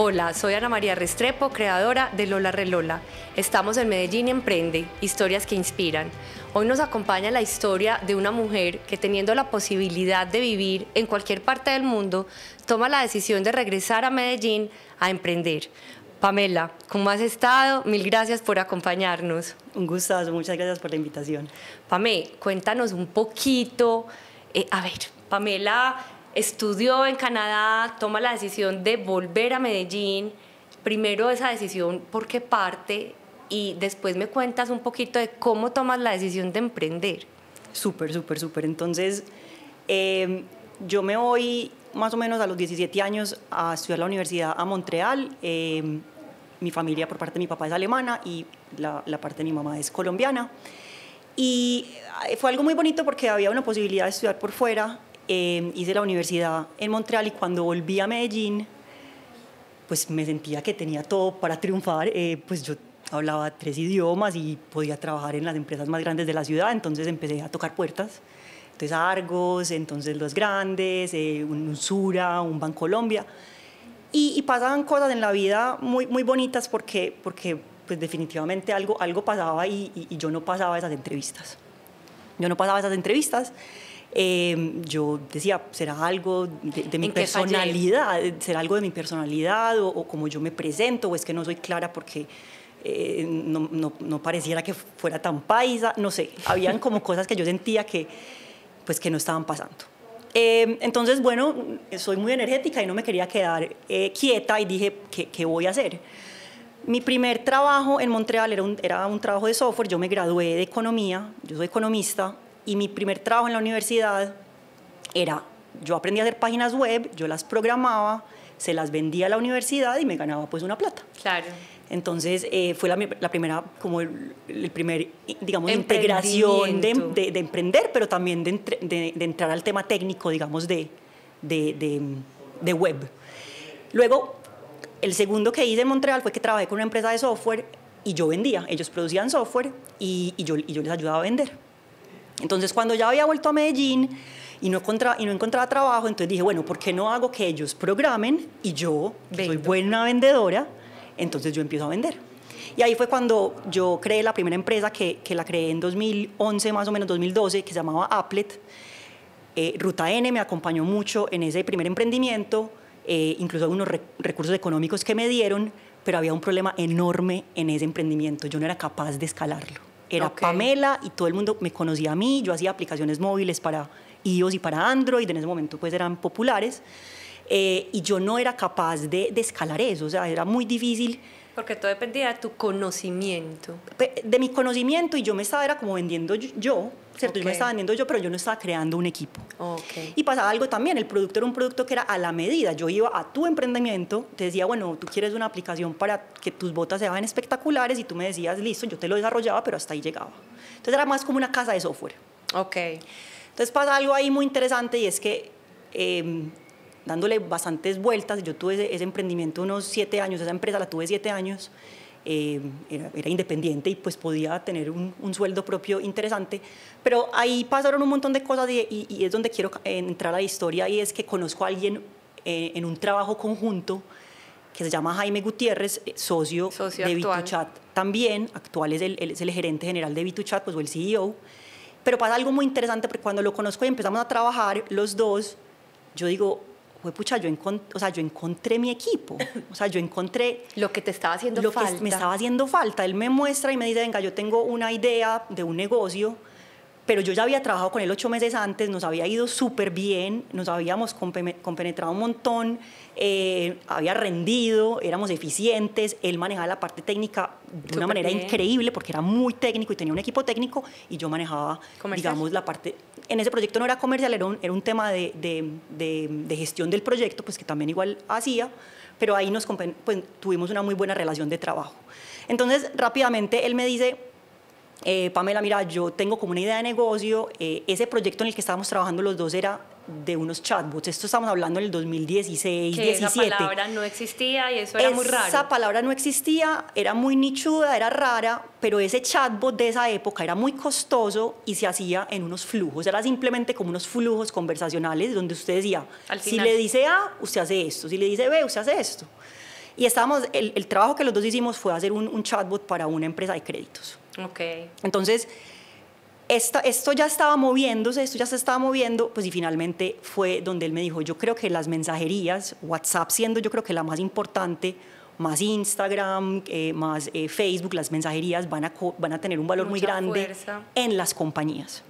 Hola, soy Ana María Restrepo, creadora de Lola Relola. Estamos en Medellín Emprende, historias que inspiran. Hoy nos acompaña la historia de una mujer que, teniendo la posibilidad de vivir en cualquier parte del mundo, toma la decisión de regresar a Medellín a emprender. Pamela, ¿cómo has estado? Mil gracias por acompañarnos. Un gustazo, muchas gracias por la invitación. Pamela, cuéntanos un poquito. Pamela estudió en Canadá, toma la decisión de volver a Medellín. Primero esa decisión, ¿por qué parte? Y después me cuentas un poquito de cómo tomas la decisión de emprender. Súper. Entonces, yo me voy más o menos a los 17 años a estudiar la universidad a Montreal. Mi familia por parte de mi papá es alemana y la parte de mi mamá es colombiana. Y fue algo muy bonito porque había una posibilidad de estudiar por fuera. Hice la universidad en Montreal y cuando volví a Medellín, pues me sentía que tenía todo para triunfar. Pues yo hablaba 3 idiomas y podía trabajar en las empresas más grandes de la ciudad, entonces empecé a tocar puertas. Entonces Argos, entonces los grandes, un Sura, un Bancolombia. Y pasaban cosas en la vida muy bonitas porque pues definitivamente algo pasaba y yo no pasaba esas entrevistas. Yo decía, ¿será algo de mi personalidad? ¿Será algo de mi personalidad o como yo me presento? ¿O es que no soy clara porque no pareciera que fuera tan paisa? No sé, habían como cosas que yo sentía que no estaban pasando. Entonces, bueno, soy muy energética y no me quería quedar quieta y dije, ¿qué voy a hacer? Mi primer trabajo en Montreal era un trabajo de software. Yo me gradué de economía, yo soy economista, y mi primer trabajo en la universidad yo aprendí a hacer páginas web, yo las programaba, se las vendía a la universidad y me ganaba pues una plata. Claro. Entonces fue la primera, como el primer, digamos, integración de emprender, pero también de entrar al tema técnico, digamos, de web. Luego, el segundo que hice en Montreal fue que trabajé con una empresa de software y yo vendía. Ellos producían software y yo les ayudaba a vender. Entonces, cuando ya había vuelto a Medellín y no encontraba trabajo, entonces dije, bueno, ¿por qué no hago que ellos programen y yo, que soy buena vendedora, entonces yo empiezo a vender? Y ahí fue cuando yo creé la primera empresa que la creé en 2011, más o menos 2012, que se llamaba Applet. Ruta N me acompañó mucho en ese primer emprendimiento, incluso algunos recursos económicos que me dieron, pero había un problema enorme en ese emprendimiento. Yo no era capaz de escalarlo. Era Pamela y todo el mundo me conocía a mí. Yo hacía aplicaciones móviles para iOS y para Android, en ese momento pues eran populares, y yo no era capaz de escalar eso, o sea, era muy difícil. Porque todo dependía de tu conocimiento. De mi conocimiento, y yo me estaba como vendiendo yo, ¿cierto? Yo me estaba vendiendo yo, pero yo no estaba creando un equipo. Y pasaba algo también, el producto era un producto que era a la medida. Yo iba a tu emprendimiento, te decía, bueno, tú quieres una aplicación para que tus botas se vean espectaculares, y tú me decías, listo, yo te lo desarrollaba, pero hasta ahí llegaba. Entonces era más como una casa de software. Entonces pasa algo ahí muy interesante, y es que dándole bastantes vueltas, yo tuve ese emprendimiento unos 7 años, esa empresa la tuve 7 años, era independiente y pues podía tener un sueldo propio interesante, pero ahí pasaron un montón de cosas y es donde quiero entrar a la historia, y es que conozco a alguien en un trabajo conjunto que se llama Jaime Gutiérrez, socio de VituChat también, actual es el gerente general de VituChat, pues, o el CEO, pero pasa algo muy interesante porque cuando lo conozco y empezamos a trabajar los dos, yo digo, pucha, yo encontré mi equipo, o sea, yo encontré lo que te estaba haciendo falta. Lo que me estaba haciendo falta. Él me muestra y me dice, venga, yo tengo una idea de un negocio, pero yo ya había trabajado con él 8 meses antes, nos había ido súper bien, nos habíamos compenetrado un montón, había rendido, éramos eficientes, él manejaba la parte técnica de una manera increíble porque era muy técnico y tenía un equipo técnico, y yo manejaba, digamos, la parte. En ese proyecto no era comercial, era un tema de gestión del proyecto, pues que también igual hacía, pero ahí pues, tuvimos una muy buena relación de trabajo. Entonces, rápidamente él me dice, Pamela, mira, yo tengo como una idea de negocio, ese proyecto en el que estábamos trabajando los dos era de unos chatbots, esto estamos hablando en el 2016, 2017. Esa palabra no existía y eso era muy raro. Esa palabra no existía, era muy nichuda, era rara, pero ese chatbot de esa época era muy costoso y se hacía en unos flujos, era simplemente como unos flujos conversacionales donde usted decía, si le dice A, usted hace esto, si le dice B, usted hace esto. Y estábamos, el trabajo que los dos hicimos fue hacer un chatbot para una empresa de créditos. Okay. Entonces, esto ya estaba moviéndose, esto ya se estaba moviendo, pues y finalmente fue donde él me dijo, yo creo que las mensajerías, WhatsApp siendo yo creo que la más importante, más Instagram, más Facebook, las mensajerías van a tener un valor muy grande fuerza en las compañías.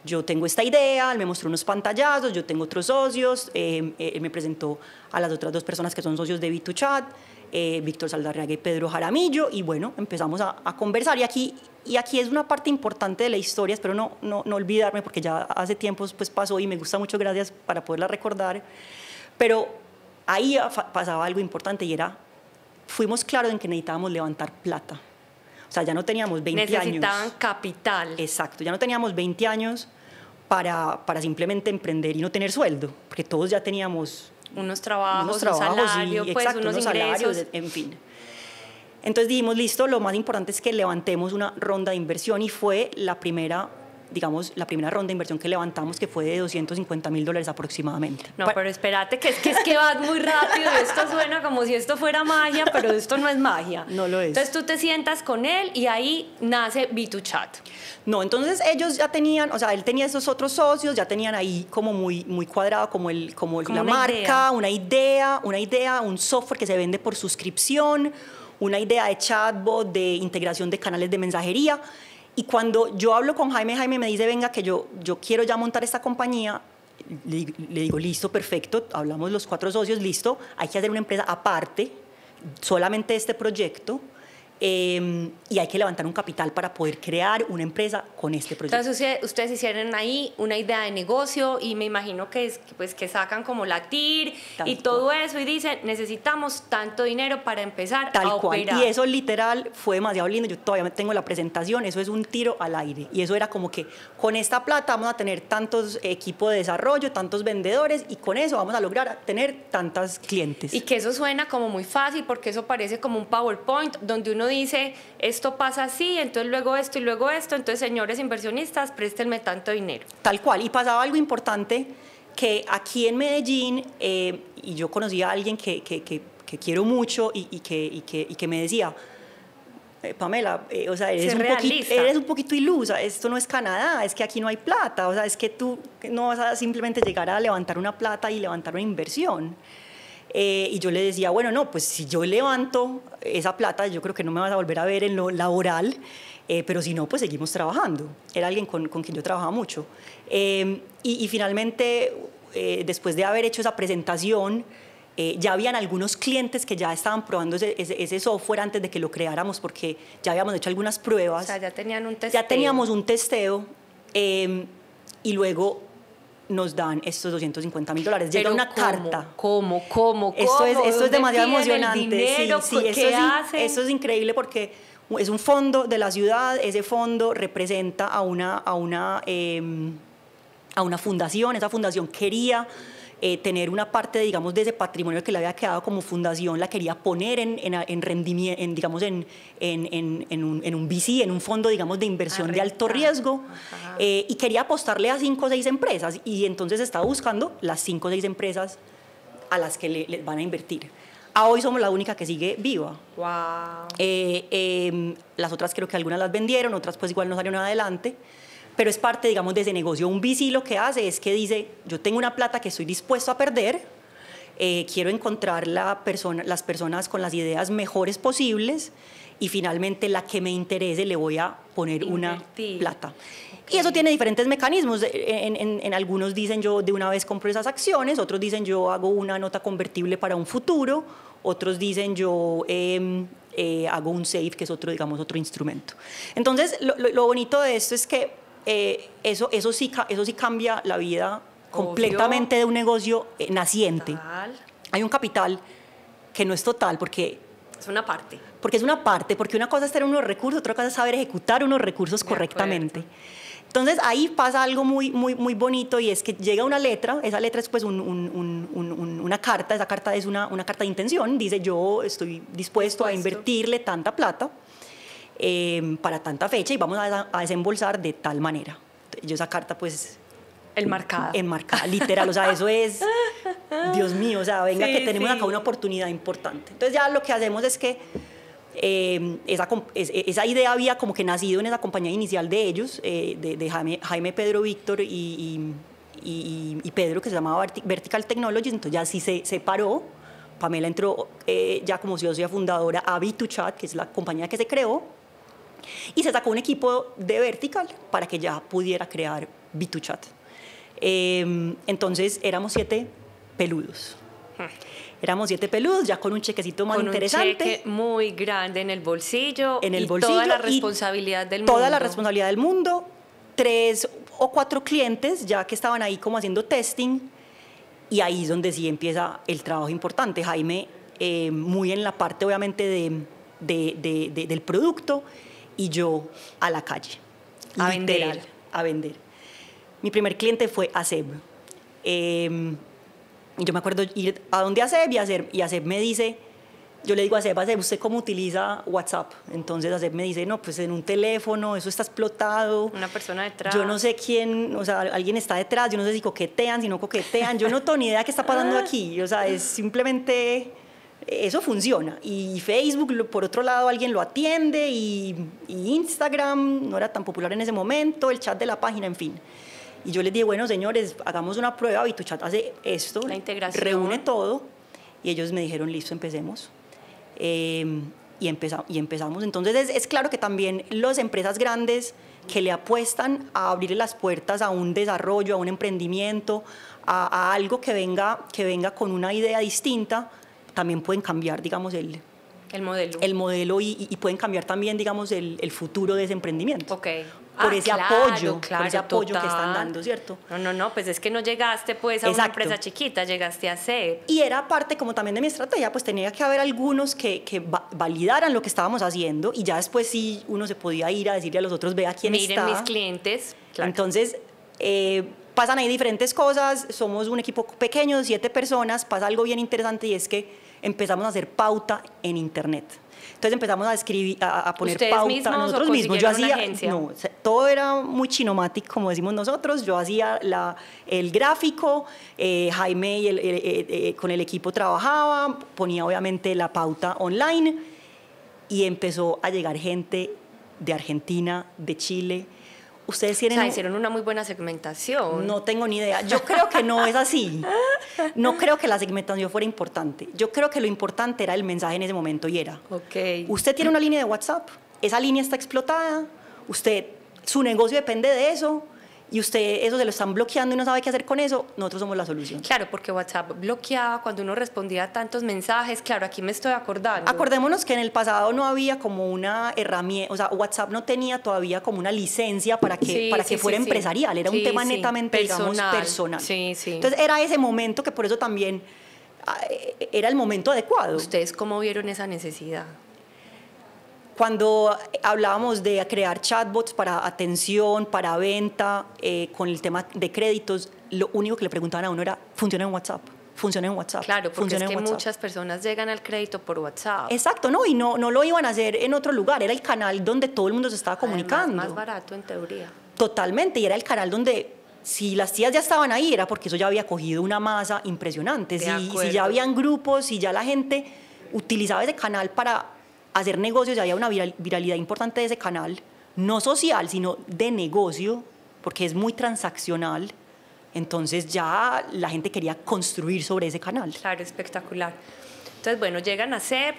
Yo tengo esta idea, él me mostró unos pantallazos, yo tengo otros socios, él me presentó a las otras 2 personas que son socios de B2Chat, Víctor Saldarriaga y Pedro Jaramillo, y bueno, empezamos a conversar. Y aquí es una parte importante de la historia, espero no olvidarme porque ya hace tiempo pues pasó y me gusta mucho, gracias, para poderla recordar, pero ahí pasaba algo importante y era, fuimos claros en que necesitábamos levantar plata. O sea, ya no teníamos 20 años. Necesitaban capital. Exacto, ya no teníamos 20 años para simplemente emprender y no tener sueldo, porque todos ya teníamos unos trabajos, un salario, y, pues, exacto, unos salarios, en fin. Entonces dijimos, listo, lo más importante es que levantemos una ronda de inversión y fue la primera ronda de inversión que levantamos, que fue de $250,000 aproximadamente. No, pero espérate, que es que vas muy rápido y esto suena como si esto fuera magia, pero esto no es magia. No lo es. Entonces tú te sientas con él y ahí nace B2Chat. No, entonces ellos ya tenían, o sea, él tenía esos otros socios, ya tenían ahí como muy cuadrado como la marca, una idea, un software que se vende por suscripción, una idea de chatbot, de integración de canales de mensajería. Y cuando yo hablo con Jaime me dice, venga, que yo quiero ya montar esta compañía, le digo, listo, perfecto, hablamos los 4 socios, listo, hay que hacer una empresa aparte, solamente este proyecto, y hay que levantar un capital para poder crear una empresa con este proyecto. Entonces ustedes hicieron ahí una idea de negocio y me imagino que sacan como la TIR y todo eso y dicen, necesitamos tanto dinero para empezar a operar. Y eso literal fue demasiado lindo, yo todavía tengo la presentación, eso es un tiro al aire. Y eso era como que con esta plata vamos a tener tantos equipos de desarrollo, tantos vendedores y con eso vamos a lograr tener tantos clientes. Y que eso suena como muy fácil porque eso parece como un PowerPoint donde uno dice, esto pasa así, entonces luego esto y luego esto, entonces señores inversionistas, préstenme tanto dinero. Tal cual, y pasaba algo importante que aquí en Medellín, y yo conocí a alguien que quiero mucho y que me decía, Pamela, o sea, eres un poquito ilusa, esto no es Canadá, es que aquí no hay plata, o sea, es que tú no vas a simplemente llegar a levantar una plata y levantar una inversión. Y yo le decía, bueno, no, pues si yo levanto esa plata, yo creo que no me vas a volver a ver en lo laboral, pero si no, pues seguimos trabajando. Era alguien con quien yo trabajaba mucho. Y finalmente, después de haber hecho esa presentación, ya habían algunos clientes que ya estaban probando ese software antes de que lo creáramos, porque ya habíamos hecho algunas pruebas. O sea, ya tenían un testeo. Ya teníamos un testeo, y luego nos dan estos $250,000. Llega una carta. ¿Cómo? Esto es demasiado emocionante. Dinero, sí, esto es increíble porque es un fondo de la ciudad. Ese fondo representa a una fundación. Esa fundación quería tener una parte, digamos, de ese patrimonio que le había quedado como fundación, la quería poner en rendimiento, digamos, en un VC, en un fondo, digamos, de inversión de alto riesgo, y quería apostarle a 5 o 6 empresas, y entonces estaba buscando las 5 o 6 empresas a las que le van a invertir. A hoy somos la única que sigue viva. Wow. Las otras creo que algunas las vendieron, otras pues igual no salieron adelante, pero es parte, digamos, de ese negocio. Un VC lo que hace es que dice, yo tengo una plata que estoy dispuesto a perder, quiero encontrar las personas con las ideas mejores posibles y finalmente la que me interese le voy a poner una plata. Okay. Y eso tiene diferentes mecanismos. En algunos dicen yo de una vez compro esas acciones, otros dicen yo hago una nota convertible para un futuro, otros dicen yo hago un SAFE, que es otro, digamos, otro instrumento. Entonces, lo bonito de esto es que eso sí cambia la vida completamente de un negocio naciente. Total. Hay un capital que no es total porque es una parte. Porque una cosa es tener unos recursos, otra cosa es saber ejecutar unos recursos correctamente. Entonces ahí pasa algo muy bonito, y es que llega una letra, esa letra es pues una carta, esa carta es una carta de intención, dice yo estoy dispuesto a invertirle tanta plata para tanta fecha y vamos a desembolsar de tal manera. Yo esa carta pues Enmarcada, literal, o sea, eso es, Dios mío, o sea, venga, Sí, que tenemos sí. acá una oportunidad importante. Entonces ya lo que hacemos es que esa idea había como que nacido en esa compañía inicial de ellos, de Jaime, Pedro, Víctor y Pedro, que se llamaba Vertical Technologies. Entonces ya sí se separó. Pamela entró ya como socia fundadora a B2Chat, que es la compañía que se creó, y se sacó un equipo de Vertical para que ya pudiera crear B2Chat. Entonces éramos 7 peludos. Éramos 7 peludos, ya con un chequecito más interesante. Con un cheque muy grande en el bolsillo. En el y bolsillo. Toda la responsabilidad del mundo. Toda la responsabilidad del mundo. 3 o 4 clientes ya que estaban ahí como haciendo testing. Y ahí es donde sí empieza el trabajo importante. Jaime, muy en la parte obviamente del producto, y yo a la calle. A literal, vender. A vender. Mi primer cliente fue ASEB. Y yo me acuerdo ir a donde ASEB, y ASEB me dice, yo le digo a ASEB, ¿usted cómo utiliza WhatsApp? Entonces ASEB me dice, no, pues en un teléfono, eso está explotado. Una persona detrás. Yo no sé quién, o sea, alguien está detrás, yo no sé si coquetean, si no coquetean, yo no tengo ni idea qué está pasando aquí. O sea, es simplemente, eso funciona. Y Facebook, por otro lado, alguien lo atiende, y Instagram no era tan popular en ese momento, el chat de la página, en fin. Y yo les dije, bueno, señores, hagamos una prueba, B2Chat hace esto, la integración, reúne todo, y ellos me dijeron, listo, empecemos. Y empezamos. Entonces es claro que también las empresas grandes que le apuestan a abrir las puertas a un desarrollo, a un emprendimiento, a algo que venga con una idea distinta, también pueden cambiar, digamos, el modelo y pueden cambiar también, digamos, el futuro de ese emprendimiento. Okay. Por ese apoyo, claro, por ese apoyo total. que están dando, ¿cierto? No, pues es que no llegaste pues a una empresa chiquita, llegaste a SEB. Y era parte como también de mi estrategia, pues tenía que haber algunos que validaran lo que estábamos haciendo, y ya después sí uno se podía ir a decirle a los otros, vea quién está. Miren mis clientes. Claro. Entonces, pasan ahí diferentes cosas, somos un equipo pequeño, 7 personas, pasa algo bien interesante, y es que empezamos a hacer pauta en Internet. Entonces empezamos a escribir, a poner ¿Ustedes pauta mismos nosotros mismos. Yo hacía, agencia? no, todo era muy chinomatic, como decimos nosotros. Yo hacía el gráfico, Jaime con el equipo trabajaba, ponía obviamente la pauta online, y empezó a llegar gente de Argentina, de Chile. Ustedes tienen... O sea, hicieron una muy buena segmentación. No tengo ni idea. Yo creo que no es así. No creo que la segmentación fuera importante. Yo creo que lo importante era el mensaje en ese momento, y era, usted tiene una línea de WhatsApp, esa línea está explotada, su negocio depende de eso, y usted eso se lo están bloqueando y no sabe qué hacer con eso, nosotros somos la solución. Claro, porque WhatsApp bloqueaba cuando uno respondía a tantos mensajes. Claro, aquí me estoy acordando. Acordémonos que en el pasado no había como una herramienta, o sea, WhatsApp no tenía todavía como una licencia para que fuera empresarial, era un tema netamente, digamos, personal. Sí. Entonces era ese momento que por eso también era el momento adecuado. ¿Ustedes cómo vieron esa necesidad? Cuando hablábamos de crear chatbots para atención, para venta, con el tema de créditos, lo único que le preguntaban a uno era, ¿funciona en WhatsApp? ¿Funciona en WhatsApp? Claro, porque es que WhatsApp. Muchas personas llegan al crédito por WhatsApp. Exacto, no, y no lo iban a hacer en otro lugar, era el canal donde todo el mundo se estaba comunicando. Además, más barato en teoría. Totalmente, y era el canal donde, si las tías ya estaban ahí, era porque eso ya había cogido una masa impresionante. Si ya habían grupos, si ya la gente utilizaba ese canal para hacer negocios, y había una viralidad importante de ese canal, no social, sino de negocio, porque es muy transaccional, entonces ya la gente quería construir sobre ese canal. Claro, espectacular. Entonces, bueno, llegan a SEB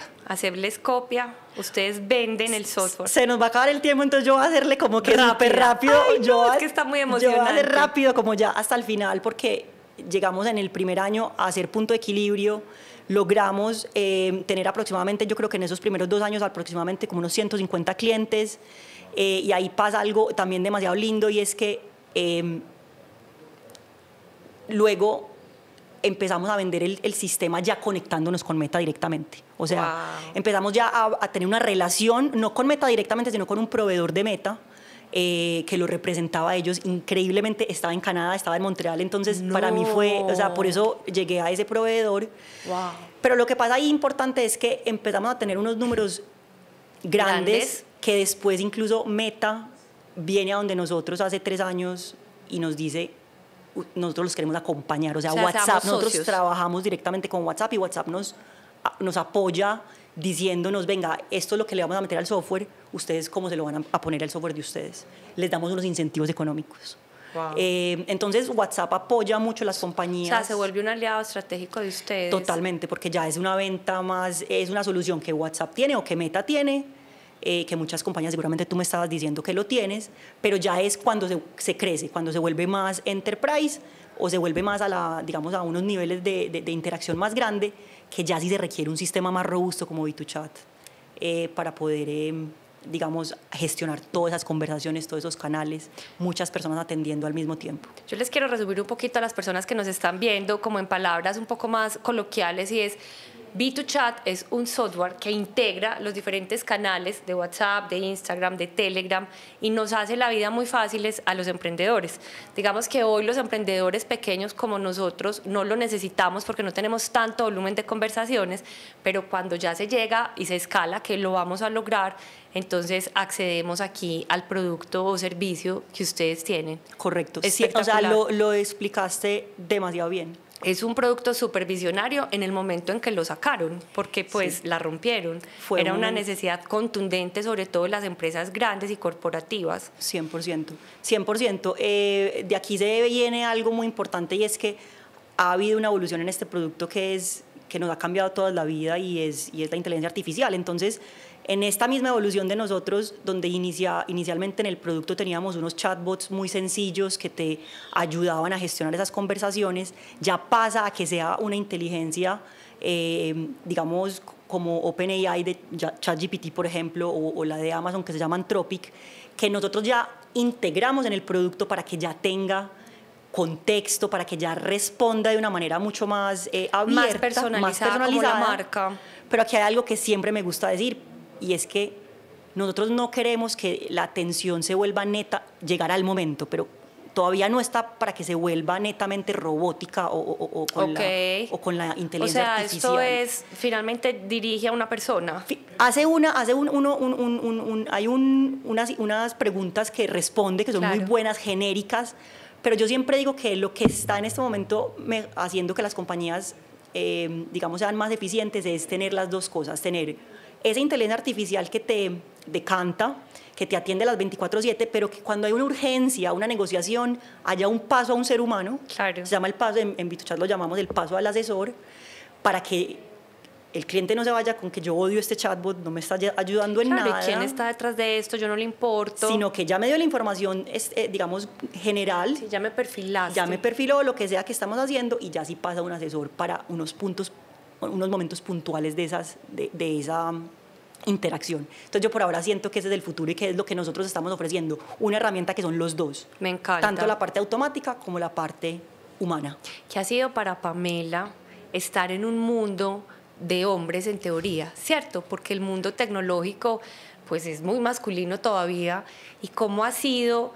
les copia, ustedes venden el software. Se nos va a acabar el tiempo, entonces yo voy a hacerle como que súper rápido. Ay, no, es que está muy emocionante. Yo voy a hacer rápido como ya hasta el final, porque llegamos en el primer año a hacer punto de equilibrio. Logramos tener aproximadamente, yo creo que en esos primeros 2 años, aproximadamente como unos 150 clientes, y ahí pasa algo también demasiado lindo, y es que luego empezamos a vender el sistema ya conectándonos con Meta directamente. O sea, empezamos ya a tener una relación, no con Meta directamente, sino con un proveedor de Meta, que lo representaba a ellos increíblemente. Estaba en Canadá, estaba en Montreal, entonces para mí fue, o sea, por eso llegué a ese proveedor. Pero lo que pasa ahí importante es que empezamos a tener unos números grandes que después incluso Meta viene a donde nosotros hace 3 años y nos dice, nosotros los queremos acompañar. O sea, WhatsApp, nosotros socios. trabajamos directamente con WhatsApp y WhatsApp nos apoya diciéndonos, venga, esto es lo que le vamos a meter al software, ustedes cómo se lo van a poner al software de ustedes. Les damos unos incentivos económicos. Wow. Entonces WhatsApp apoya mucho a las compañías. O sea, se vuelve un aliado estratégico de ustedes. Totalmente, porque ya es una venta más, es una solución que WhatsApp tiene o que Meta tiene, que muchas compañías, seguramente tú me estabas diciendo que lo tienes, pero ya es cuando se crece, cuando se vuelve más enterprise o se vuelve más digamos, a unos niveles de interacción más grande, que ya sí se requiere un sistema más robusto como V2Chat para poder, digamos, gestionar todas esas conversaciones, todos esos canales, muchas personas atendiendo al mismo tiempo. Yo les quiero resumir un poquito a las personas que nos están viendo, como en palabras un poco más coloquiales, y es: V2Chat es un software que integra los diferentes canales de WhatsApp, de Instagram, de Telegram, y nos hace la vida muy fáciles a los emprendedores. Digamos que hoy los emprendedores pequeños como nosotros no lo necesitamos porque no tenemos tanto volumen de conversaciones, pero cuando ya se llega y se escala, que lo vamos a lograr, entonces accedemos aquí al producto o servicio que ustedes tienen. Correcto. Sí, o sea, lo explicaste demasiado bien. Es un producto supervisionario en el momento en que lo sacaron, porque pues sí, la rompieron. Era una necesidad contundente, sobre todo en las empresas grandes y corporativas. 100%. 100%. De aquí se viene algo muy importante, y es que ha habido una evolución en este producto que nos ha cambiado toda la vida, y es la inteligencia artificial. Entonces, en esta misma evolución de nosotros, donde inicialmente en el producto teníamos unos chatbots muy sencillos que te ayudaban a gestionar esas conversaciones, ya pasa a que sea una inteligencia, digamos, como OpenAI de ChatGPT, por ejemplo, o la de Amazon, que se llama Anthropic, que nosotros ya integramos en el producto para que ya tenga contexto, para que ya responda de una manera mucho más abierta, más personalizada, como la marca. Pero aquí hay algo que siempre me gusta decir, y es que nosotros no queremos que la atención se vuelva neta, llegar al momento, pero todavía no está para que se vuelva netamente robótica o con la inteligencia artificial. O sea, esto es, finalmente dirige a una persona. Hay unas preguntas que responde, que son muy buenas, genéricas, pero yo siempre digo que lo que está en este momento haciendo que las compañías, digamos, sean más eficientes es tener las dos cosas, tener esa inteligencia artificial que te decanta, que te atiende a las 24/7, pero que cuando hay una urgencia, una negociación, haya un paso a un ser humano. Claro. Se llama el paso, en V2Chat lo llamamos el paso al asesor, para que el cliente no se vaya con que yo odio este chatbot, no me está ayudando en nada. ¿Y quién está detrás de esto? Yo no le importo. Sino que ya me dio la información, digamos, general. Sí, ya me perfilaste. Ya me perfiló lo que sea que estamos haciendo, y ya sí pasa un asesor para unos momentos puntuales de esa interacción. Entonces yo por ahora siento que ese es el futuro y que es lo que nosotros estamos ofreciendo, una herramienta que son los dos. Me encanta. Tanto la parte automática como la parte humana. ¿Qué ha sido para Pamela estar en un mundo de hombres en teoría, cierto? Porque el mundo tecnológico pues es muy masculino todavía. ¿Y cómo ha sido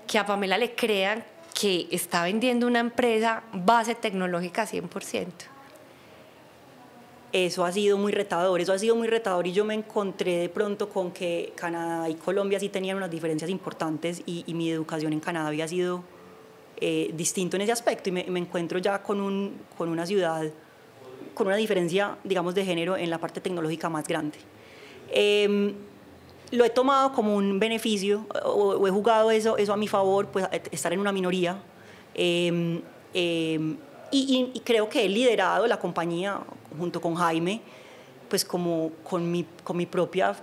que a Pamela le crean que está vendiendo una empresa base tecnológica 100%? Eso ha sido muy retador, y yo me encontré de pronto con que Canadá y Colombia sí tenían unas diferencias importantes, y mi educación en Canadá había sido distinto en ese aspecto, y me encuentro ya con una ciudad con una diferencia, digamos, de género en la parte tecnológica más grande. Lo he tomado como un beneficio, o he jugado eso a mi favor, pues estar en una minoría, y creo que he liderado la compañía junto con Jaime, pues como con mi propia,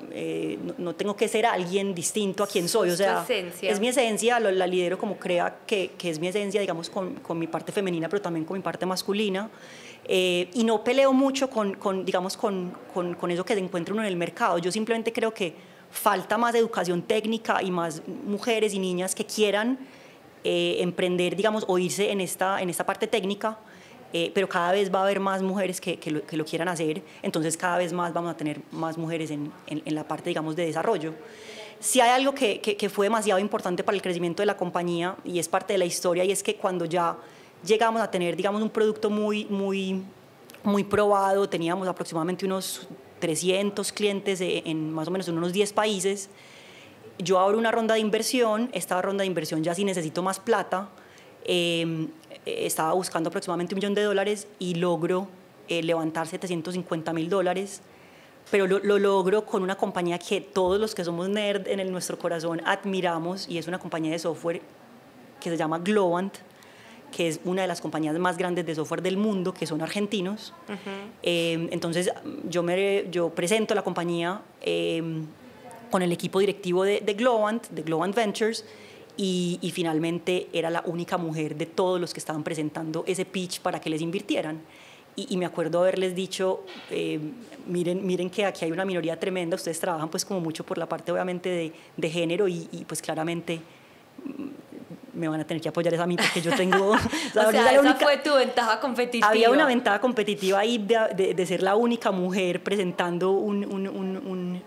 no tengo que ser alguien distinto a quien soy, o sea, es mi esencia, la lidero como crea que es mi esencia, digamos, con mi parte femenina, pero también con mi parte masculina, y no peleo mucho digamos, con eso que se encuentra uno en el mercado. Yo simplemente creo que falta más educación técnica y más mujeres y niñas que quieran emprender, digamos, o irse en esta parte técnica. Pero cada vez va a haber más mujeres que lo quieran hacer, entonces cada vez más vamos a tener más mujeres en la parte, digamos, de desarrollo. Si hay algo que fue demasiado importante para el crecimiento de la compañía, y es parte de la historia, y es que cuando ya llegamos a tener, digamos, un producto muy probado, teníamos aproximadamente unos 300 clientes en más o menos en unos 10 países, yo abro una ronda de inversión, esta ronda de inversión ya sí necesito más plata, estaba buscando aproximadamente $1 millón y logro levantar $750,000, pero lo logro con una compañía que todos los que somos nerd en nuestro corazón admiramos, y es una compañía de software que se llama Globant, que es una de las compañías más grandes de software del mundo, que son argentinos. Entonces yo presento la compañía con el equipo directivo de Globant Ventures, y finalmente era la única mujer de todos los que estaban presentando ese pitch para que les invirtieran. Y me acuerdo haberles dicho, miren que aquí hay una minoría tremenda, ustedes trabajan pues como mucho por la parte obviamente de género, y pues claramente me van a tener que apoyar a mí porque yo tengo... o sea, esa fue tu ventaja competitiva. Había una ventaja competitiva ahí de ser la única mujer presentando un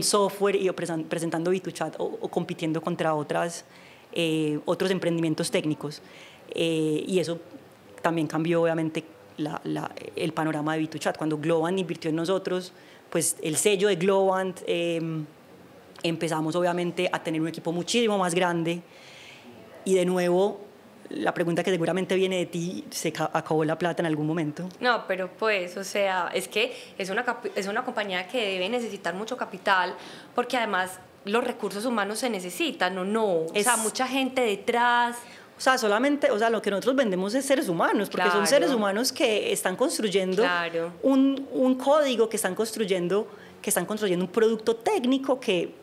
software y presentando VituChat o compitiendo contra otros emprendimientos técnicos. Y eso también cambió obviamente el panorama de VituChat. Cuando Globant invirtió en nosotros, pues el sello de Globant, empezamos obviamente a tener un equipo muchísimo más grande. Y de nuevo, la pregunta que seguramente viene de ti, ¿se acabó la plata en algún momento? No, pero pues, o sea, es que es una compañía que debe necesitar mucho capital, porque además los recursos humanos se necesitan, ¿o no? O sea, mucha gente detrás. O sea, solamente, o sea, lo que nosotros vendemos es seres humanos, porque son seres humanos que están construyendo un código, que están construyendo un producto técnico que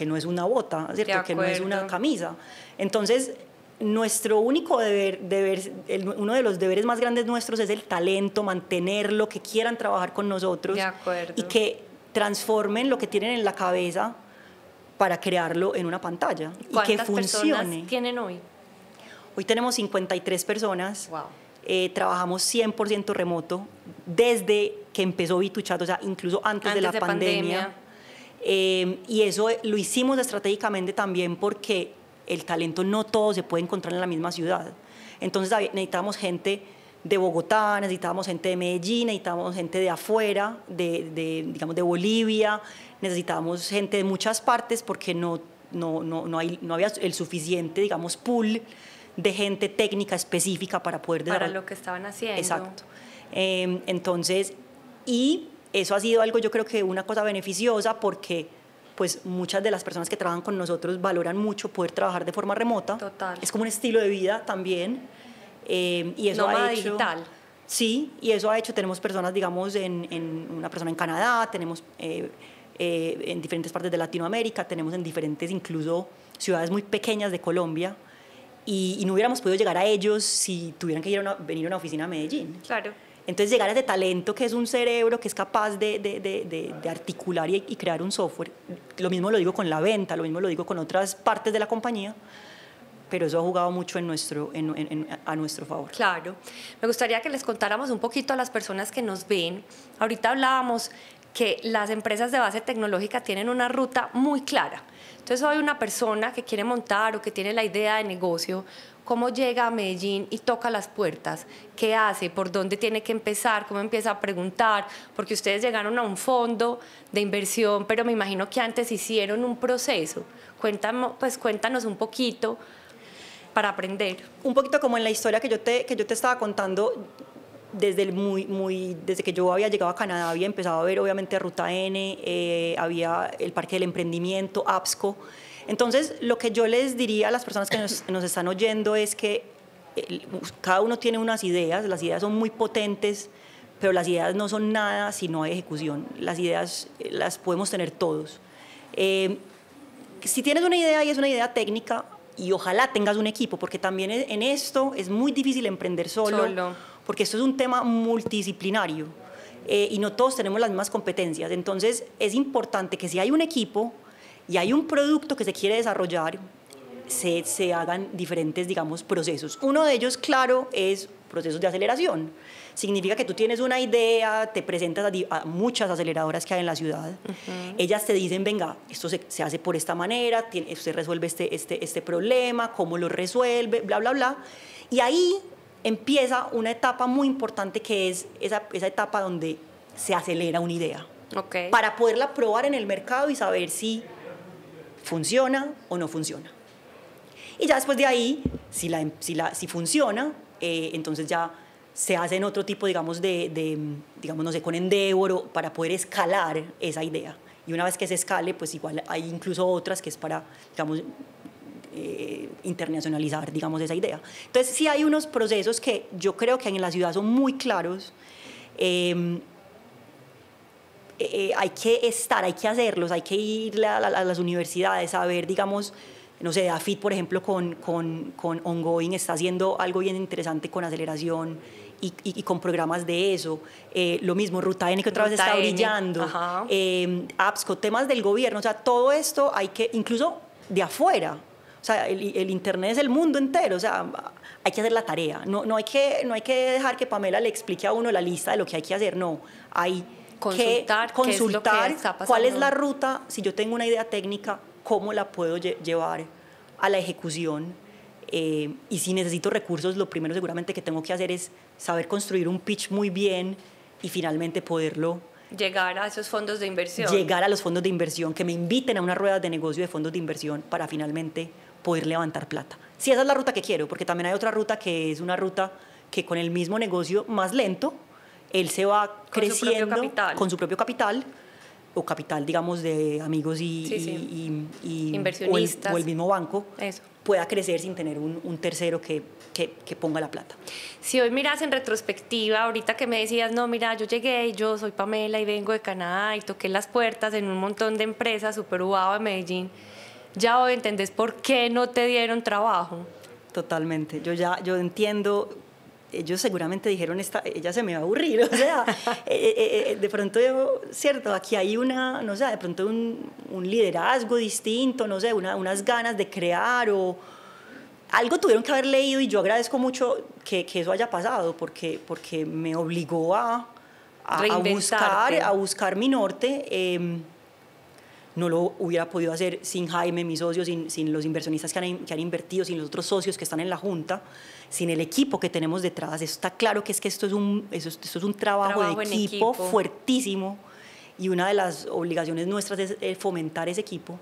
no es una bota, ¿cierto? Que no es una camisa. Entonces, nuestro único deber, uno de los deberes más grandes nuestros es el talento, mantenerlo, que quieran trabajar con nosotros y que transformen lo que tienen en la cabeza para crearlo en una pantalla y que funcione. ¿Cuántas personas tienen hoy? Hoy tenemos 53 personas. Wow. Trabajamos 100% remoto desde que empezó VituChat, o sea, incluso antes de la pandemia. Y eso lo hicimos estratégicamente también porque el talento no todo se puede encontrar en la misma ciudad. Entonces necesitábamos gente de Bogotá, necesitábamos gente de Medellín, necesitábamos gente de afuera, digamos de Bolivia, necesitábamos gente de muchas partes porque no había el suficiente, digamos, pool de gente técnica específica para poder para lo que estaban haciendo. Exacto. Entonces, y eso ha sido algo, yo creo que una cosa beneficiosa, porque pues muchas de las personas que trabajan con nosotros valoran mucho poder trabajar de forma remota. Total. Es como un estilo de vida también. Y eso nómada ha hecho, digital. Sí, y eso ha hecho, tenemos personas, digamos, una persona en Canadá, tenemos en diferentes partes de Latinoamérica, tenemos en diferentes, incluso ciudades muy pequeñas de Colombia, y no hubiéramos podido llegar a ellos si tuvieran que venir a una oficina a Medellín. Claro. Entonces, llegar a ese talento que es un cerebro que es capaz de articular y crear un software. Lo mismo lo digo con la venta, lo mismo lo digo con otras partes de la compañía, pero eso ha jugado mucho a nuestro favor. Claro. Me gustaría que les contáramos un poquito a las personas que nos ven. Ahorita hablábamos que las empresas de base tecnológica tienen una ruta muy clara. Entonces, hoy una persona que quiere montar o que tiene la idea de negocio, ¿cómo llega a Medellín y toca las puertas? ¿Qué hace? ¿Por dónde tiene que empezar? ¿Cómo empieza a preguntar? Porque ustedes llegaron a un fondo de inversión, pero me imagino que antes hicieron un proceso. Cuéntanos un poquito para aprender. Un poquito como en la historia que yo te estaba contando, desde que yo había llegado a Canadá, había empezado a ver obviamente Ruta N, había el Parque del Emprendimiento, APSCO. Entonces, lo que yo les diría a las personas que nos están oyendo es que cada uno tiene unas ideas, las ideas son muy potentes, pero las ideas no son nada si no hay ejecución. Las ideas las podemos tener todos. Si tienes una idea y es una idea técnica, y ojalá tengas un equipo, porque también en esto es muy difícil emprender solo. Porque esto es un tema multidisciplinario y no todos tenemos las mismas competencias. Entonces, es importante que si hay un equipo y hay un producto que se quiere desarrollar, se hagan diferentes, digamos, procesos. Uno de ellos, claro, es procesos de aceleración. Significa que tú tienes una idea, te presentas a muchas aceleradoras que hay en la ciudad. Ellas te dicen, venga, esto se hace por esta manera, usted resuelve este problema, cómo lo resuelve, bla, bla, bla. Y ahí empieza una etapa muy importante, que es esa etapa donde se acelera una idea. Okay. Para poderla probar en el mercado y saber si funciona o no funciona. Y ya después de ahí Si funciona, entonces ya se hacen otro tipo, digamos, digamos, no sé, con Endeavor para poder escalar esa idea. Y una vez que se escale, pues igual hay incluso otras que es para, digamos, internacionalizar, digamos, esa idea. Entonces, sí hay unos procesos que yo creo que en la ciudad son muy claros. Hay que hay que hacerlos, hay que ir a las universidades a ver, digamos, no sé, AFIT, por ejemplo, con Ongoing está haciendo algo bien interesante con aceleración y con programas de eso. Lo mismo, Ruta N, que otra vez está brillando. APSCO, temas del gobierno, o sea, todo esto hay que, incluso de afuera, o sea, el Internet es el mundo entero, o sea, hay que hacer la tarea. No hay que dejar que Pamela le explique a uno la lista de lo que hay que hacer, no. Hay consultar cuál es la ruta, si yo tengo una idea técnica, cómo la puedo llevar a la ejecución, y si necesito recursos, lo primero seguramente que tengo que hacer es saber construir un pitch muy bien y finalmente poderlo llegar a esos fondos de inversión. Llegar a los fondos de inversión, que me inviten a unas ruedas de negocio de fondos de inversión para finalmente poder levantar plata. Si esa es la ruta que quiero, porque también hay otra ruta que es una ruta que con el mismo negocio más lento, él se va creciendo con su propio capital, o capital, digamos, de amigos y inversionistas, o el mismo banco, eso, pueda crecer sin tener un tercero que ponga la plata. Si hoy miras en retrospectiva, ahorita que me decías, no, mira, yo llegué, yo soy Pamela y vengo de Canadá y toqué las puertas en un montón de empresas super guau de Medellín, ya hoy entendés por qué no te dieron trabajo. Totalmente, yo entiendo. Ellos seguramente dijeron, ella se me va a aburrir, o sea, de pronto, cierto, aquí hay no sé, de pronto un liderazgo distinto, no sé, unas ganas de crear, o algo tuvieron que haber leído, y yo agradezco mucho que eso haya pasado, porque me obligó a buscar mi norte. No lo hubiera podido hacer sin Jaime, mi socio, sin los inversionistas que han invertido, sin los otros socios que están en la junta, sin el equipo que tenemos detrás. Está claro que esto es un trabajo de equipo fuertísimo, y una de las obligaciones nuestras es fomentar ese equipo.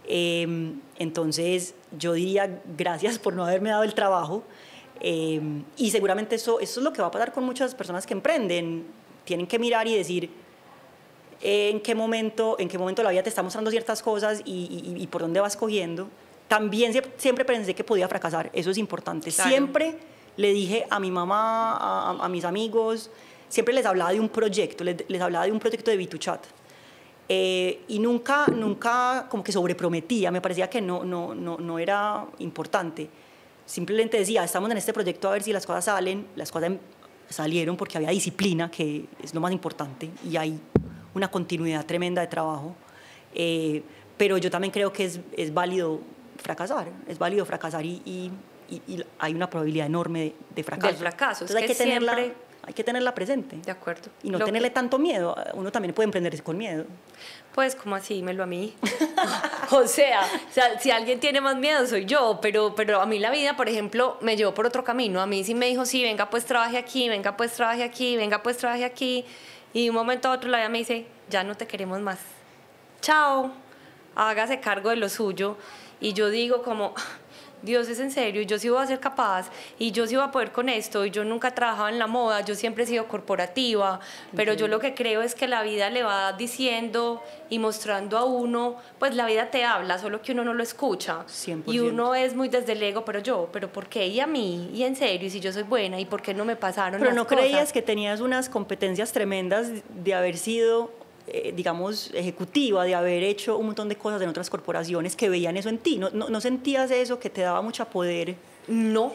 Entonces, yo diría gracias por no haberme dado el trabajo, y seguramente eso es lo que va a pasar con muchas personas que emprenden. Tienen que mirar y decir en qué momento la vida te está mostrando ciertas cosas y por dónde vas cogiendo. También siempre pensé que podía fracasar, eso es importante. Claro. Siempre le dije a mi mamá, a mis amigos, siempre les hablaba de un proyecto, les hablaba de un proyecto de B2Chat. Y nunca como que sobreprometía, me parecía que no era importante. Simplemente decía, estamos en este proyecto a ver si las cosas salen. Las cosas salieron porque había disciplina, que es lo más importante, y hay una continuidad tremenda de trabajo. Pero yo también creo que es válido fracasar, y hay una probabilidad enorme de fracaso. Del fracaso, entonces hay que tenerla presente. De acuerdo. Y no tenerle tanto miedo. Uno también puede emprender con miedo. Pues, ¿cómo así? Dímelo a mí. o sea, si alguien tiene más miedo soy yo, pero a mí la vida, por ejemplo, me llevó por otro camino. A mí sí me dijo, sí, venga, pues trabaje aquí, venga, pues trabaje aquí, venga, pues trabaje aquí. Y de un momento a otro la vida me dice, ya no te queremos más. Chao, hágase cargo de lo suyo. Y yo digo como, Dios, es en serio, yo sí voy a ser capaz, y yo sí voy a poder con esto, y yo nunca he trabajado en la moda, yo siempre he sido corporativa, pero yo lo que creo es que la vida le va diciendo y mostrando a uno, pues la vida te habla, solo que uno no lo escucha. 100%. Y uno es muy desde el ego, pero ¿por qué? Y a mí, y en serio, y si yo soy buena, ¿y por qué no me pasaron pero las no cosas? ¿Creías que tenías unas competencias tremendas de haber sido, digamos, ejecutiva, de haber hecho un montón de cosas en otras corporaciones que veían eso en ti? ¿No sentías eso que te daba mucho poder? No,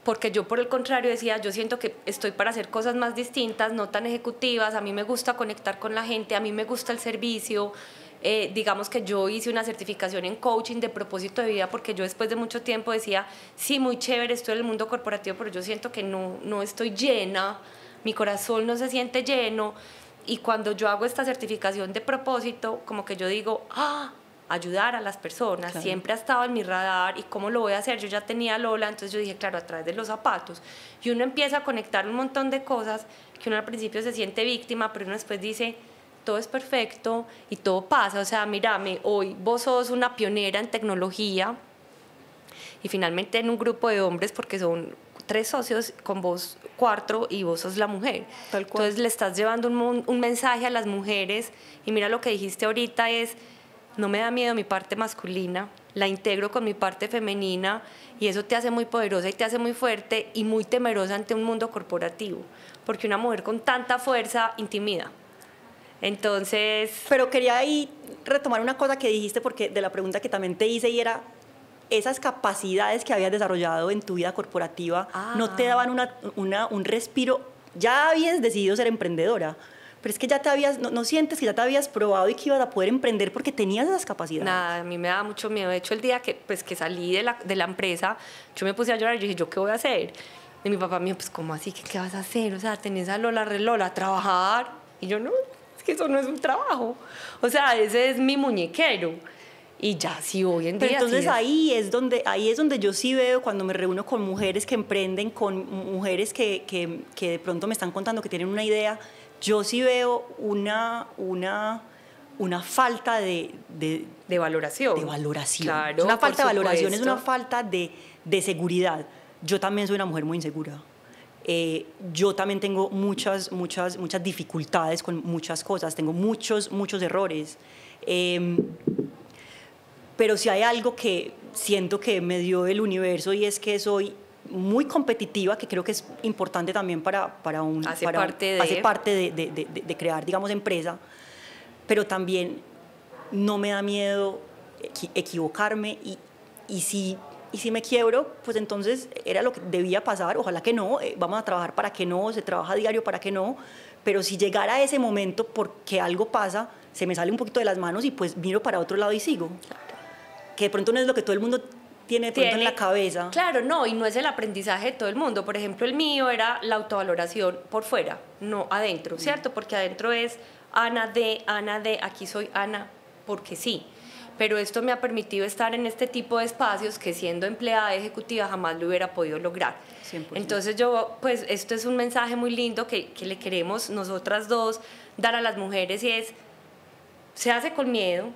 porque yo por el contrario decía, yo siento que estoy para hacer cosas más distintas, no tan ejecutivas. A mí me gusta conectar con la gente, a mí me gusta el servicio. Digamos que yo hice una certificación en coaching de propósito de vida, porque yo después de mucho tiempo decía, sí, muy chévere, estoy en el mundo corporativo, pero yo siento que no estoy llena, mi corazón no se siente lleno. Y cuando yo hago esta certificación de propósito, como que yo digo, ayudar a las personas, claro, siempre ha estado en mi radar. ¿Y cómo lo voy a hacer? Yo ya tenía Lola, entonces yo dije, claro, a través de los zapatos. Y uno empieza a conectar un montón de cosas que uno al principio se siente víctima, pero uno después dice, todo es perfecto y todo pasa. O sea, mírame, hoy vos sos una pionera en tecnología, y finalmente en un grupo de hombres, porque son 3 socios, con vos 4 y vos sos la mujer. Tal cual. Entonces le estás llevando un mensaje a las mujeres y mira lo que dijiste ahorita es, no me da miedo mi parte masculina, la integro con mi parte femenina y eso te hace muy poderosa y te hace muy fuerte y muy temerosa ante un mundo corporativo, porque una mujer con tanta fuerza intimida. Entonces... Pero quería ahí retomar una cosa que dijiste, porque de la pregunta que también te hice, y era, esas capacidades que habías desarrollado en tu vida corporativa no te daban un respiro. Ya habías decidido ser emprendedora, pero es que ya te habías, no sientes que ya te habías probado y que ibas a poder emprender porque tenías esas capacidades. Nada, a mí me daba mucho miedo. De hecho, el día que salí de la empresa, yo me puse a llorar y yo dije, ¿yo qué voy a hacer? Y mi papá me dijo, pues, ¿cómo así? ¿Qué vas a hacer? O sea, tenés a Lola Relola a trabajar. Y yo, no, es que eso no es un trabajo. O sea, ese es mi muñequero. Y ya, sí, hoy en día... Pero entonces sí ahí es donde yo sí veo, cuando me reúno con mujeres que emprenden, con mujeres que de pronto me están contando que tienen una idea, yo sí veo una falta de valoración. De valoración. Claro, es una falta de valoración, es supuesto. una falta de seguridad. Yo también soy una mujer muy insegura. Yo también tengo muchas dificultades con muchas cosas, tengo muchos errores. Pero si hay algo que siento que me dio el universo, y es que soy muy competitiva, que creo que es importante también hace parte de crear, digamos, empresa, pero también no me da miedo equivocarme, y si me quiebro, pues entonces era lo que debía pasar, ojalá que no, vamos a trabajar para que no, se trabaja a diario para que no, pero si llegara a ese momento porque algo pasa, se me sale un poquito de las manos y pues miro para otro lado y sigo. Que de pronto no es lo que todo el mundo tiene de pronto en la cabeza. Claro, no, y no es el aprendizaje de todo el mundo. Por ejemplo, el mío era la autovaloración por fuera, no adentro, ¿cierto? Porque adentro es Ana de, aquí soy Ana porque sí. Pero esto me ha permitido estar en este tipo de espacios que siendo empleada ejecutiva jamás lo hubiera podido lograr. 100%. Entonces pues esto es un mensaje muy lindo que le queremos nosotras dos dar a las mujeres, y es, se hace con miedo,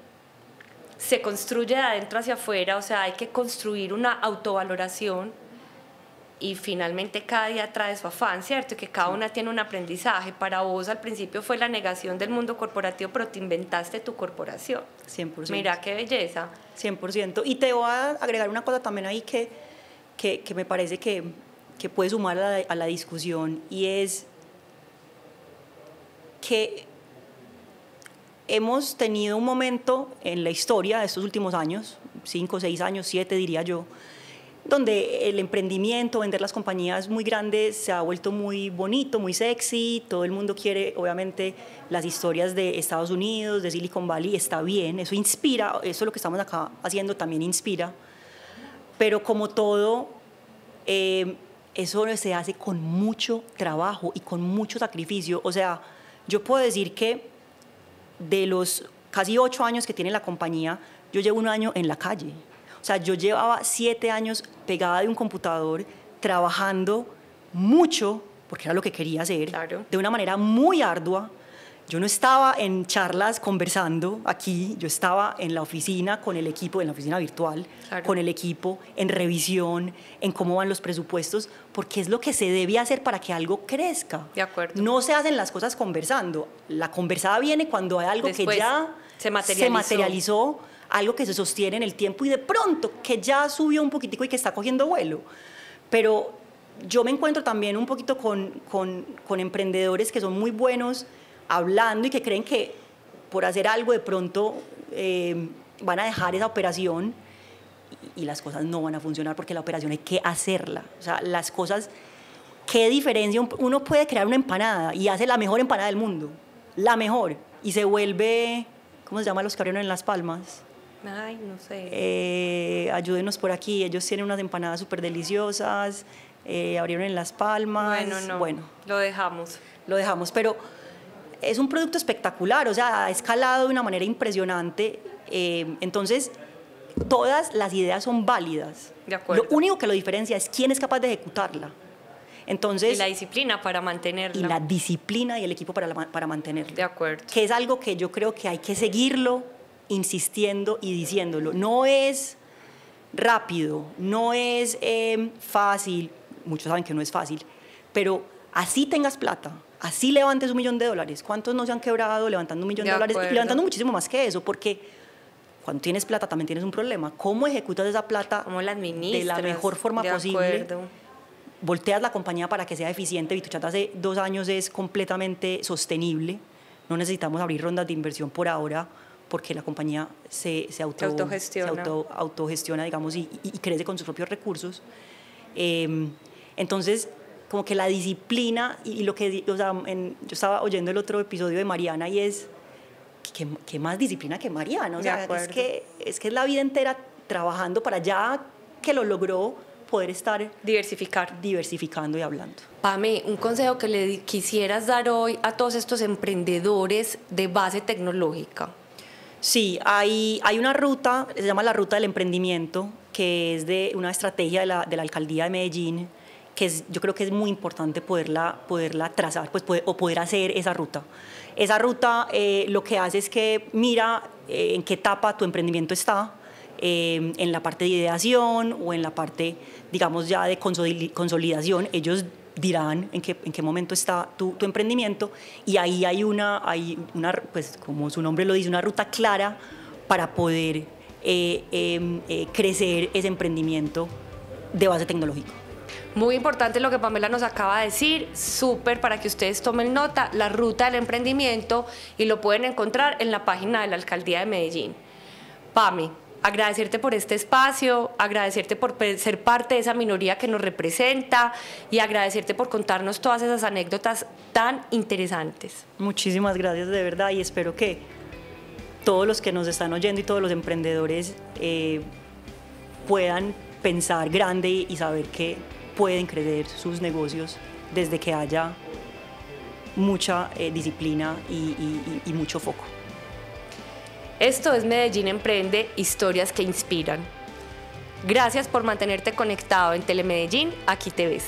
se construye de adentro hacia afuera, o sea, hay que construir una autovaloración y finalmente cada día trae su afán, ¿cierto? Que cada una tiene un aprendizaje. Para vos al principio fue la negación del mundo corporativo, pero te inventaste tu corporación. 100%. Mira qué belleza. 100%. Y te voy a agregar una cosa también ahí que me parece que puede sumar a la discusión, y es que hemos tenido un momento en la historia de estos últimos años, 5, 6 años, 7 diría yo, donde el emprendimiento, vender las compañías muy grandes se ha vuelto muy bonito, muy sexy, todo el mundo quiere, obviamente, las historias de Estados Unidos, de Silicon Valley, está bien, eso inspira, eso lo que estamos acá haciendo también inspira, pero como todo, eso se hace con mucho trabajo y con mucho sacrificio. O sea, yo puedo decir que de los casi 8 años que tiene la compañía, yo llevo 1 año en la calle. O sea, yo llevaba 7 años pegada de un computador, trabajando mucho, porque era lo que quería hacer, claro, de una manera muy ardua. Yo no estaba en charlas conversando aquí, yo estaba en la oficina con el equipo, en la oficina virtual, claro, con el equipo, en revisión, en cómo van los presupuestos, porque es lo que se debe hacer para que algo crezca. De acuerdo. No se hacen las cosas conversando. La conversada viene cuando hay algo después que ya se materializó, algo que se sostiene en el tiempo y de pronto que ya subió un poquitico y que está cogiendo vuelo. Pero yo me encuentro también un poquito con emprendedores que son muy buenos hablando y que creen que por hacer algo de pronto van a dejar esa operación, y las cosas no van a funcionar, porque la operación hay que hacerla. O sea, las cosas, ¿qué diferencia? Uno puede crear una empanada y hace la mejor empanada del mundo, la mejor, y se vuelve, ¿cómo se llama los que abrieron en Las Palmas? Ay, no sé. Ayúdenos por aquí, ellos tienen unas empanadas súper deliciosas, abrieron en Las Palmas. Bueno, lo dejamos, pero es un producto espectacular, o sea, ha escalado de una manera impresionante. Entonces, todas las ideas son válidas. De acuerdo. Lo único que lo diferencia es quién es capaz de ejecutarla. Entonces, y la disciplina para mantenerla. Y la disciplina y el equipo para mantenerla. De acuerdo. Que es algo que yo creo que hay que seguirlo insistiendo y diciéndolo. No es rápido, no es fácil, muchos saben que no es fácil, pero así tengas plata, así levantes $1 millón, ¿cuántos no se han quebrado levantando $1 millón de dólares? Y levantando muchísimo más que eso, porque cuando tienes plata también tienes un problema. ¿Cómo ejecutas esa plata ¿Cómo la administras? De la mejor forma posible? Volteas la compañía para que sea eficiente. Vituchat hace 2 años es completamente sostenible. No necesitamos abrir rondas de inversión por ahora porque la compañía se autogestiona, digamos, y crece con sus propios recursos. Entonces, como que la disciplina y lo que, o sea, yo estaba oyendo el otro episodio de Mariana y es ¿qué más disciplina que Mariana? O sea, es que es la vida entera trabajando para ya que lo logró poder estar diversificando y hablando. Pame, un consejo que le quisieras dar hoy a todos estos emprendedores de base tecnológica. Sí, hay una ruta, se llama la Ruta del Emprendimiento, que es de una estrategia de la Alcaldía de Medellín, que yo creo que es muy importante poderla trazar, pues poder hacer esa ruta. Esa ruta lo que hace es que mira en qué etapa tu emprendimiento está, en la parte de ideación o en la parte, digamos, ya de consolidación. Ellos dirán en qué momento está tu emprendimiento, y ahí hay una, pues como su nombre lo dice, una ruta clara para poder crecer ese emprendimiento de base tecnológica. Muy importante lo que Pamela nos acaba de decir, súper para que ustedes tomen nota, la Ruta del Emprendimiento, y lo pueden encontrar en la página de la Alcaldía de Medellín. Pami, agradecerte por este espacio, agradecerte por ser parte de esa minoría que nos representa y agradecerte por contarnos todas esas anécdotas tan interesantes. Muchísimas gracias, de verdad, y espero que todos los que nos están oyendo y todos los emprendedores puedan pensar grande y saber que pueden crecer sus negocios desde que haya mucha disciplina y mucho foco. Esto es Medellín Emprende, historias que inspiran. Gracias por mantenerte conectado en Telemedellín, aquí te ves.